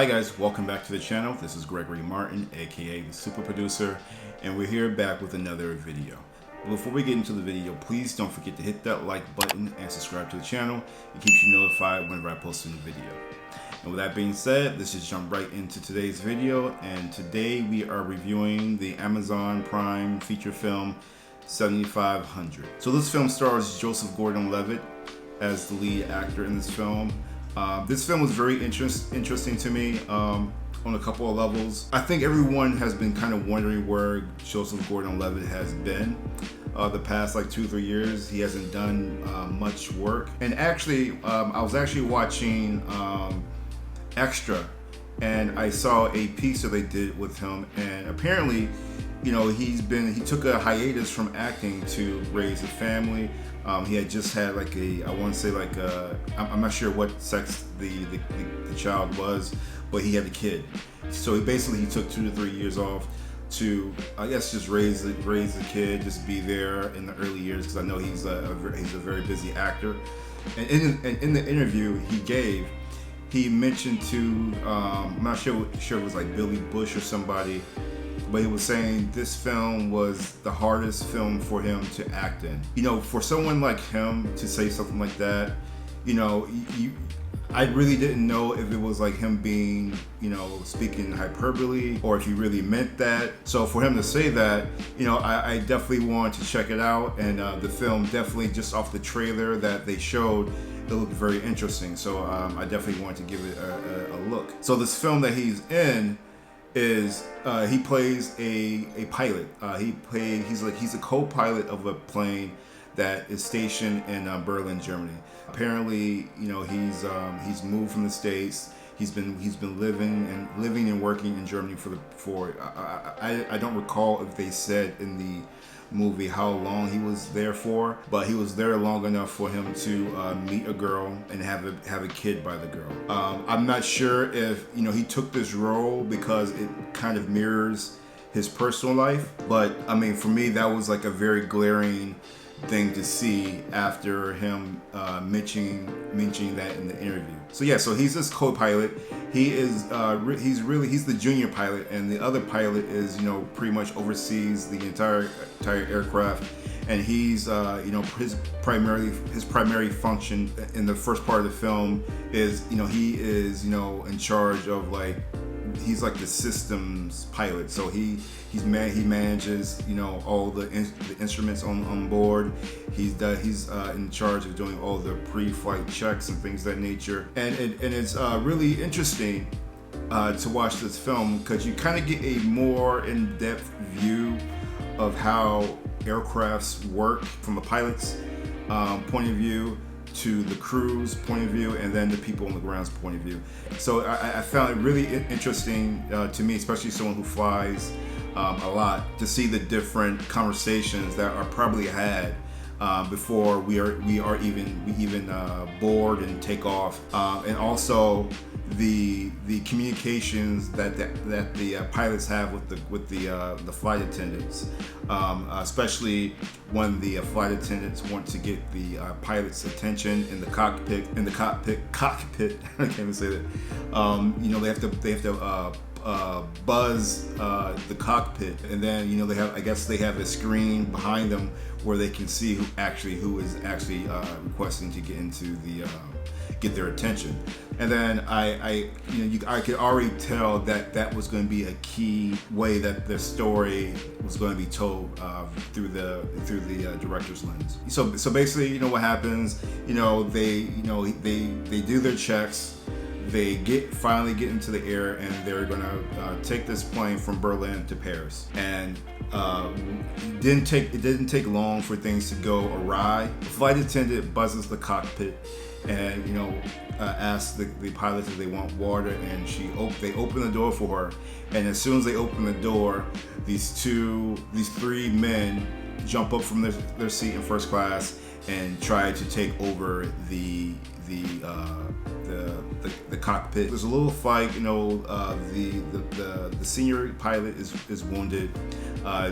Hi guys, welcome back to the channel. This is Gregory Martin, aka the Super Producer, and we're here back with another video. Before we get into the video, please don't forget to hit that like button and subscribe to the channel. It keeps you notified whenever I post a new video. And with that being said, let's just jump right into today's video. And today we are reviewing the Amazon Prime feature film 7500. So this film stars Joseph Gordon-Levitt as the lead actor in this film. This film was very interesting to me on a couple of levels. I think everyone has been kind of wondering where Joseph Gordon-Levitt has been the past like 2-3 years. He hasn't done much work. And actually, I was actually watching Extra, and I saw a piece that they did with him, and apparently, you know, he took a hiatus from acting to raise a family. He had just had like I'm not sure what sex the child was, but he had a kid. So he took 2 to 3 years off to, I guess, just raise the kid, just be there in the early years, because I know he's a very busy actor. And in the interview he mentioned to I'm not sure it was like Billy Bush or somebody, but he was saying this film was the hardest film for him to act in. You know, for someone like him to say something like that, you know, I really didn't know if it was like him being, you know, speaking hyperbole or if he really meant that. So for him to say that, you know, I definitely wanted to check it out, and the film definitely, just off the trailer that they showed, it looked very interesting. So I definitely wanted to give it a look. So this film that he's in is he plays a pilot. He's a co-pilot of a plane that is stationed in Berlin, Germany. Apparently, you know, he's moved from the States. He's been living and working in Germany for I don't recall if they said in the movie how long he was there for, but he was there long enough for him to meet a girl and have a kid by the girl. I'm not sure if, you know, he took this role because it kind of mirrors his personal life, but I mean, for me, that was like a very glaring thing to see after him mentioning that in the interview. So yeah, so he's this co-pilot. He's the junior pilot, and the other pilot is, you know, pretty much oversees the entire aircraft. And he's you know, his primary function in the first part of the film is, you know, he is, you know, in charge of, like, he's like the systems pilot. So he manages, you know, all the instruments on board. He's in charge of doing all the pre-flight checks and things of that nature. And it's really interesting to watch this film, because you kind of get a more in-depth view of how aircrafts work from the pilot's point of view to the crew's point of view, and then the people on the ground's point of view. So I found it really interesting to me, especially someone who flies a lot, to see the different conversations that are probably had before we even board and take off, and also the communications that the pilots have with the flight attendants, especially when the flight attendants want to get the pilot's attention in the cockpit. I can't even say that. You know, they have to buzz the cockpit, and then, you know, they have a screen behind them where they can see who is actually requesting to get their attention. And then I could already tell that was going to be a key way that the story was going to be told through the director's lens. So basically, you know, what happens, you know, they do their checks. They finally get into the air, and they're gonna take this plane from Berlin to Paris. And it didn't take long for things to go awry. The flight attendant buzzes the cockpit, and, you know, asks the pilots if they want water, and they open the door for her. And as soon as they open the door, these 3 men jump up from their seat in first class and try to take over the cockpit. There's a little fight, you know. The senior pilot is wounded.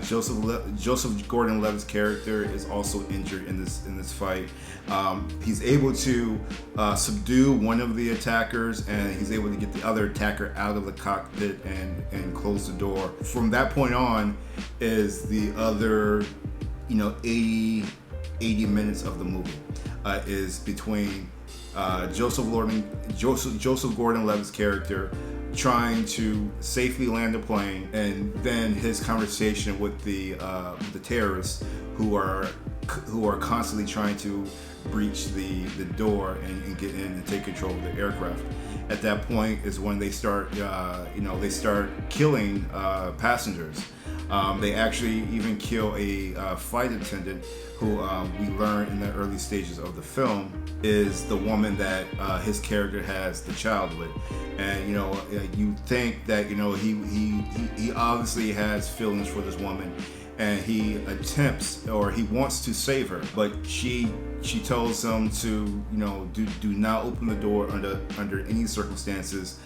Joseph Gordon-Levitt's character is also injured in this fight. He's able to subdue one of the attackers, and he's able to get the other attacker out of the cockpit and close the door. From that point on is the other 80 minutes of the movie is between Joseph Gordon-Levitt's character trying to safely land a plane, and then his conversation with the terrorists who are constantly trying to breach the door and get in and take control of the aircraft. At that point is when they start killing passengers. They actually even kill a flight attendant who we learn in the early stages of the film is the woman that his character has the child with. And you think that he obviously has feelings for this woman, and he attempts, or he wants to save her, but she tells him to do not open the door under any circumstances.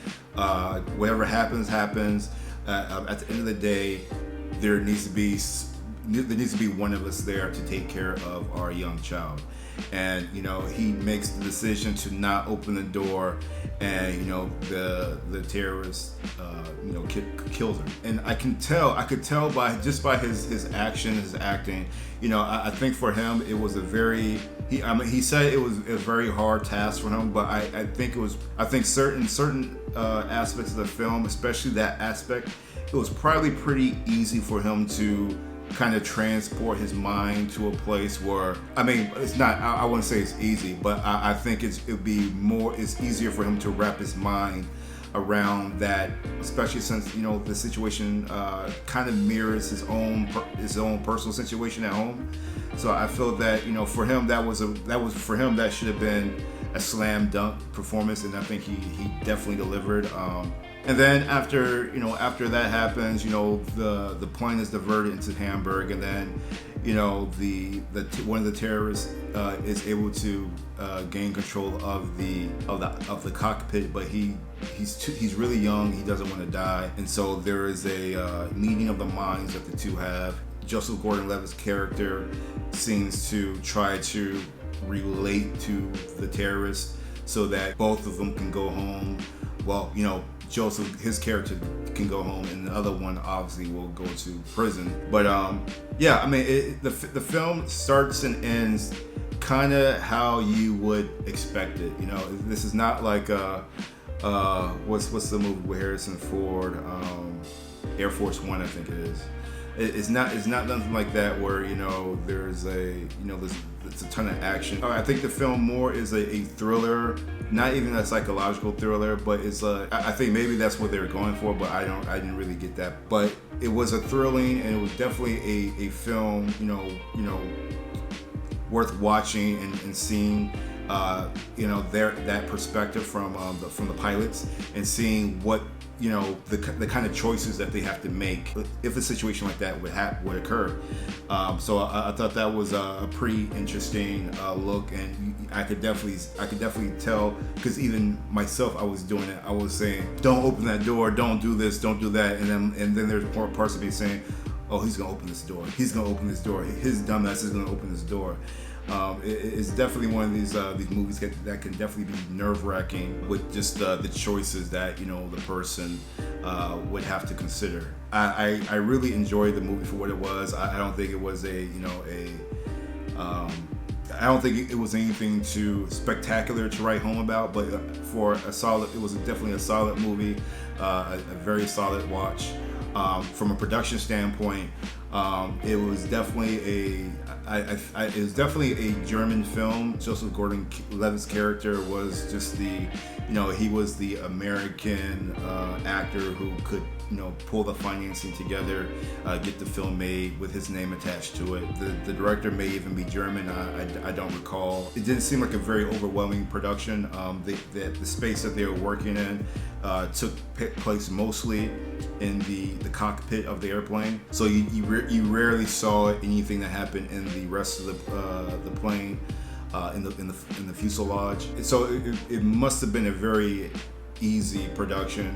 Whatever happens. At the end of the day, there needs to be one of us there to take care of our young child. And he makes the decision to not open the door, and the terrorist kills her. And I could tell by his acting. I think for him it was he said it was a very hard task for him, but I think certain aspects of the film, especially that aspect, it was probably pretty easy for him to kind of transport his mind to a place where, it's not, I wouldn't say it's easy, but I think it's easier for him to wrap his mind around that, especially since the situation kind of mirrors his own personal situation at home. So I feel that for him that should have been a slam dunk performance, and I think he definitely delivered. And then after that happens, the plane is diverted into Hamburg, and then one of the terrorists is able to gain control of the cockpit, but he's really young. He doesn't want to die, and so there is a meeting of the minds that the two have. Joseph Gordon-Levitt's character seems to try to relate to the terrorists so that both of them can go home. Well, Joseph, his character, can go home, and the other one obviously will go to prison. But the film starts and ends kind of how you would expect it. This is not like what's the movie with Harrison Ford, Air Force One, I think it is. It's not nothing like that where there's a ton of action. I think the film more is a thriller, not even a psychological thriller, but it's I think maybe that's what they were going for, but I didn't really get that. But it was a thrilling, and it was definitely a film worth watching and seeing that perspective from the pilots, and seeing what the kind of choices that they have to make if a situation like that would occur. So I thought that was a pretty interesting look, and I could definitely tell, because even myself, I was doing it. I was saying, don't open that door, don't do this, don't do that, and then there's parts of me saying, oh, he's gonna open this door, his dumbass is gonna open this door. It's definitely one of these movies that can definitely be nerve-wracking with just the choices that the person would have to consider. I really enjoyed the movie for what it was. I don't think it was I don't think it was anything too spectacular to write home about, but it was definitely a solid movie, a very solid watch. From a production standpoint, it was definitely a German film. Joseph Gordon-Levitt's character was just he was the American actor who could pull the financing together, get the film made with his name attached to it. The director may even be German. I don't recall. It didn't seem like a very overwhelming production. The space that they were working in took place mostly in the cockpit of the airplane, so you rarely saw anything that happened in the rest of the plane, in the fuselage. So it must have been a very easy production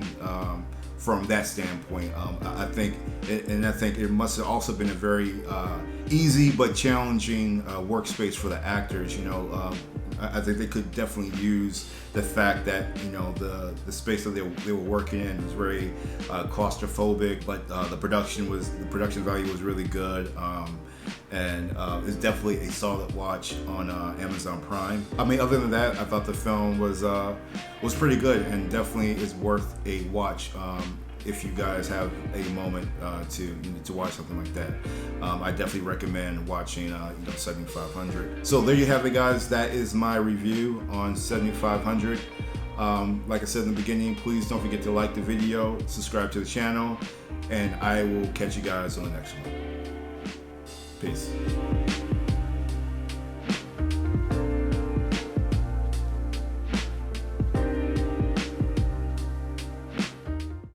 from that standpoint. I think it must have also been a very easy but challenging workspace for the actors. I think they could definitely use the fact that the space that they were working in was very claustrophobic, but the production value was really good, and it's definitely a solid watch on Amazon Prime. I mean, other than that, I thought the film was pretty good and definitely is worth a watch. If you guys have a moment to watch something like that, I definitely recommend watching 7500. So there you have it, guys. That is my review on 7500. Like I said in the beginning, please don't forget to like the video, subscribe to the channel, and I will catch you guys on the next one. Peace.